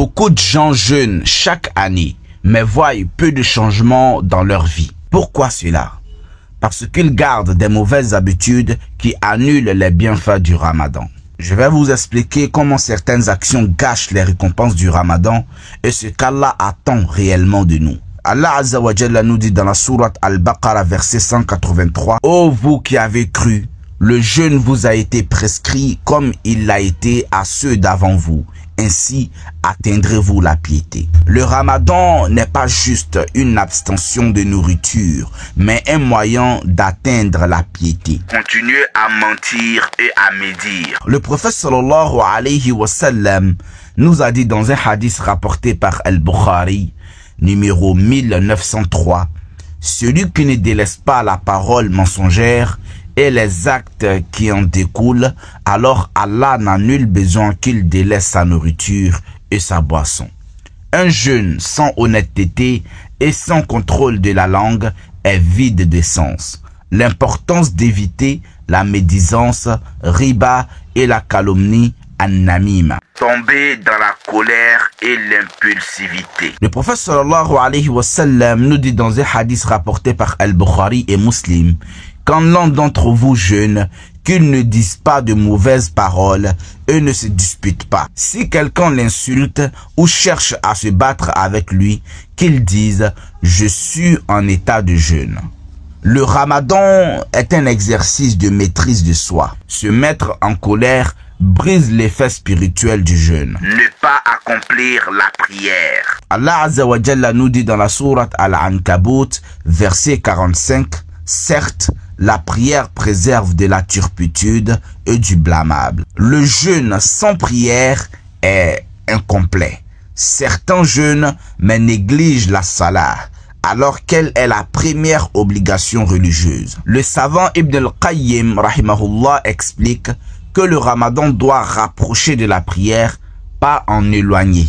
Beaucoup de gens jeûnent chaque année, mais voient peu de changements dans leur vie. Pourquoi cela? Parce qu'ils gardent des mauvaises habitudes qui annulent les bienfaits du Ramadan. Je vais vous expliquer comment certaines actions gâchent les récompenses du Ramadan et ce qu'Allah attend réellement de nous. Allah Azza wa Jalla nous dit dans la sourate Al-Baqarah verset 183: « Ô vous qui avez cru, le jeûne vous a été prescrit comme il l'a été à ceux d'avant vous. Ainsi atteindrez-vous la piété. » Le Ramadan n'est pas juste une abstention de nourriture, mais un moyen d'atteindre la piété. Continuez à mentir et à médire. Le prophète sallallahu alayhi wa sallam nous a dit dans un hadith rapporté par Al-Bukhari, numéro 1903, « Celui qui ne délaisse pas la parole mensongère et les actes qui en découlent, alors Allah n'a nul besoin qu'il délaisse sa nourriture et sa boisson. » Un jeûne sans honnêteté et sans contrôle de la langue est vide de sens. L'importance d'éviter la médisance, riba et la calomnie, an-namima. Tomber dans la colère et l'impulsivité. Le prophète sallallahu alayhi wa sallam nous dit dans un hadith rapporté par Al-Bukhari et Muslim: quand l'un d'entre vous jeûne, qu'il ne dise pas de mauvaises paroles et ne se dispute pas. Si quelqu'un l'insulte ou cherche à se battre avec lui, qu'il dise « Je suis en état de jeûne ». Le Ramadan est un exercice de maîtrise de soi. Se mettre en colère brise l'effet spirituel du jeûne. Ne pas accomplir la prière. Allah Azza wa Jalla nous dit dans la sourate Al-Ankabut, verset 45, « Certes, la prière préserve de la turpitude et du blâmable. Le jeûne sans prière est incomplet. Certains jeûnent mais négligent la salat, alors qu'elle est la première obligation religieuse. Le savant Ibn al-Qayyim rahimahullah explique que le Ramadan doit rapprocher de la prière, pas en éloigner.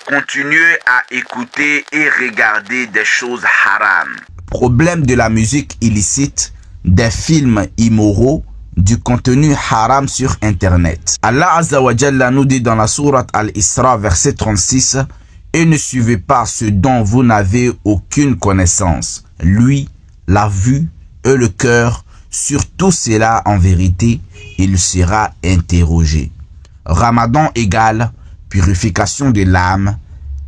Continuez à écouter et regarder des choses haram. Problème de la musique illicite, des films immoraux, du contenu haram sur Internet. Allah Azza wa Jalla nous dit dans la sourate Al-Isra verset 36: « Et ne suivez pas ce dont vous n'avez aucune connaissance. Lui, la vue et le cœur, sur tout cela en vérité, il sera interrogé. » Ramadan égale purification de l'âme.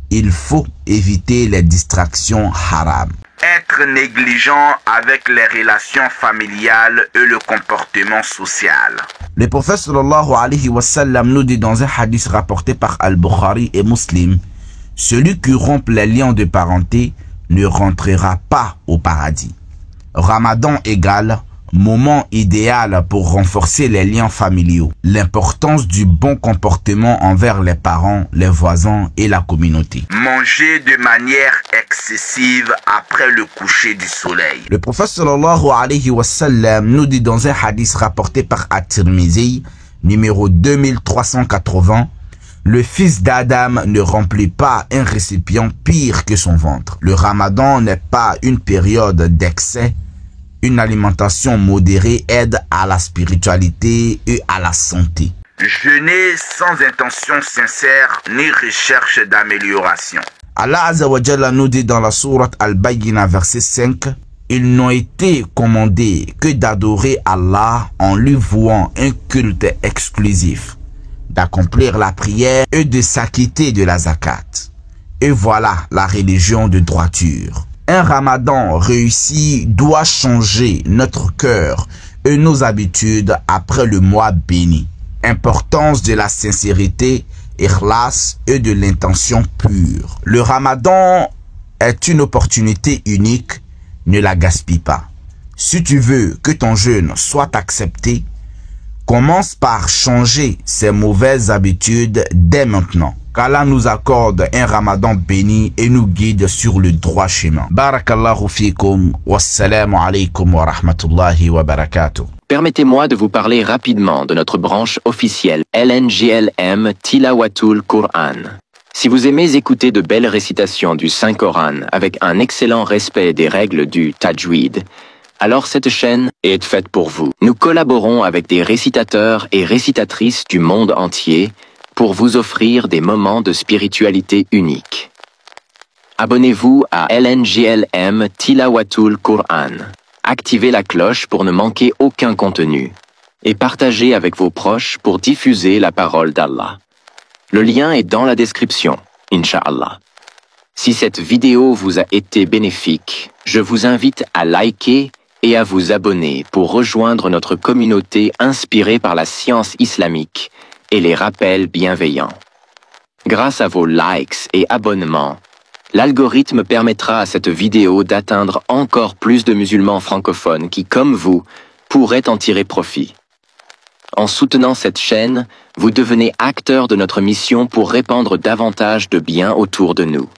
Il faut éviter les distractions haram. Être négligent avec les relations familiales et le comportement social. Le prophète sallallahu alayhi wa sallam nous dit dans un hadith rapporté par Al-Bukhari et Muslim: « Celui qui rompt les liens de parenté ne rentrera pas au paradis. » Ramadan égale moment idéal pour renforcer les liens familiaux. L'importance du bon comportement envers les parents, les voisins et la communauté. Manger de manière excessive après le coucher du soleil. Le prophète sallallahu alayhi wa sallam nous dit dans un hadith rapporté par At-Tirmizi, numéro 2380, « Le fils d'Adam ne remplit pas un récipient pire que son ventre. » Le Ramadan n'est pas une période d'excès. Une alimentation modérée aide à la spiritualité et à la santé. Jeûner sans intention sincère ni recherche d'amélioration. Allah Azza wa Jalla nous dit dans la sourate Al-Bayyinah verset 5: « Ils n'ont été commandés que d'adorer Allah en lui vouant un culte exclusif, d'accomplir la prière et de s'acquitter de la zakat. Et voilà la religion de droiture. » Un Ramadan réussi doit changer notre cœur et nos habitudes après le mois béni. Importance de la sincérité, ikhlas et de l'intention pure. Le Ramadan est une opportunité unique, ne la gaspille pas. Si tu veux que ton jeûne soit accepté, commence par changer ces mauvaises habitudes dès maintenant. Qu'Allah nous accorde un Ramadan béni et nous guide sur le droit chemin. Barakallahu fikum, wassalamu alaykum wa rahmatullahi wa barakatuh. Permettez-moi de vous parler rapidement de notre branche officielle LNGLM Tilawatul Qur'an. Si vous aimez écouter de belles récitations du Saint-Coran avec un excellent respect des règles du Tajwid, alors cette chaîne est faite pour vous. Nous collaborons avec des récitateurs et récitatrices du monde entier pour vous offrir des moments de spiritualité uniques. Abonnez-vous à LNGLM Tilawatul Qur'an. Activez la cloche pour ne manquer aucun contenu. Et partagez avec vos proches pour diffuser la parole d'Allah. Le lien est dans la description, Inch'Allah. Si cette vidéo vous a été bénéfique, je vous invite à liker et à vous abonner pour rejoindre notre communauté inspirée par la science islamique et les rappels bienveillants. Grâce à vos likes et abonnements, l'algorithme permettra à cette vidéo d'atteindre encore plus de musulmans francophones qui, comme vous, pourraient en tirer profit. En soutenant cette chaîne, vous devenez acteur de notre mission pour répandre davantage de bien autour de nous.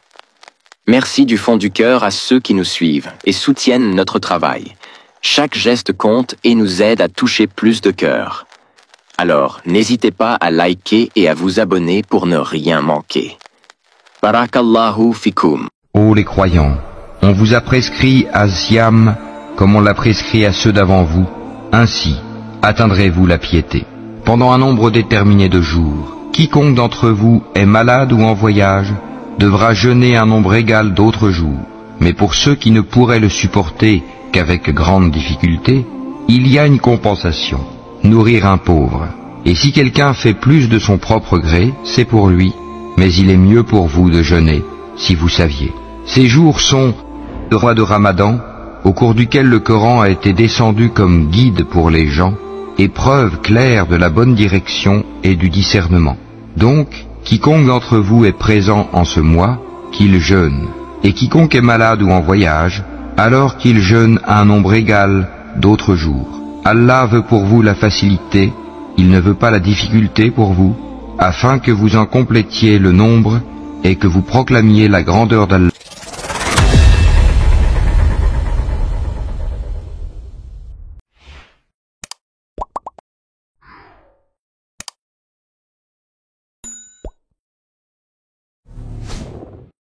Merci du fond du cœur à ceux qui nous suivent et soutiennent notre travail. Chaque geste compte et nous aide à toucher plus de cœurs. Alors, n'hésitez pas à liker et à vous abonner pour ne rien manquer. Barakallahu fikum. Ô les croyants, on vous a prescrit à Siam comme on l'a prescrit à ceux d'avant vous. Ainsi, atteindrez-vous la piété. Pendant un nombre déterminé de jours, quiconque d'entre vous est malade ou en voyage devra jeûner un nombre égal d'autres jours. Mais pour ceux qui ne pourraient le supporter qu'avec grande difficulté, il y a une compensation, nourrir un pauvre. Et si quelqu'un fait plus de son propre gré, c'est pour lui, mais il est mieux pour vous de jeûner, si vous saviez. Ces jours sont le mois de Ramadan, au cours duquel le Coran a été descendu comme guide pour les gens, et preuve claire de la bonne direction et du discernement. Donc, quiconque d'entre vous est présent en ce mois, qu'il jeûne, et quiconque est malade ou en voyage, alors qu'il jeûne un nombre égal d'autres jours. Allah veut pour vous la facilité, il ne veut pas la difficulté pour vous, afin que vous en complétiez le nombre et que vous proclamiez la grandeur d'Allah.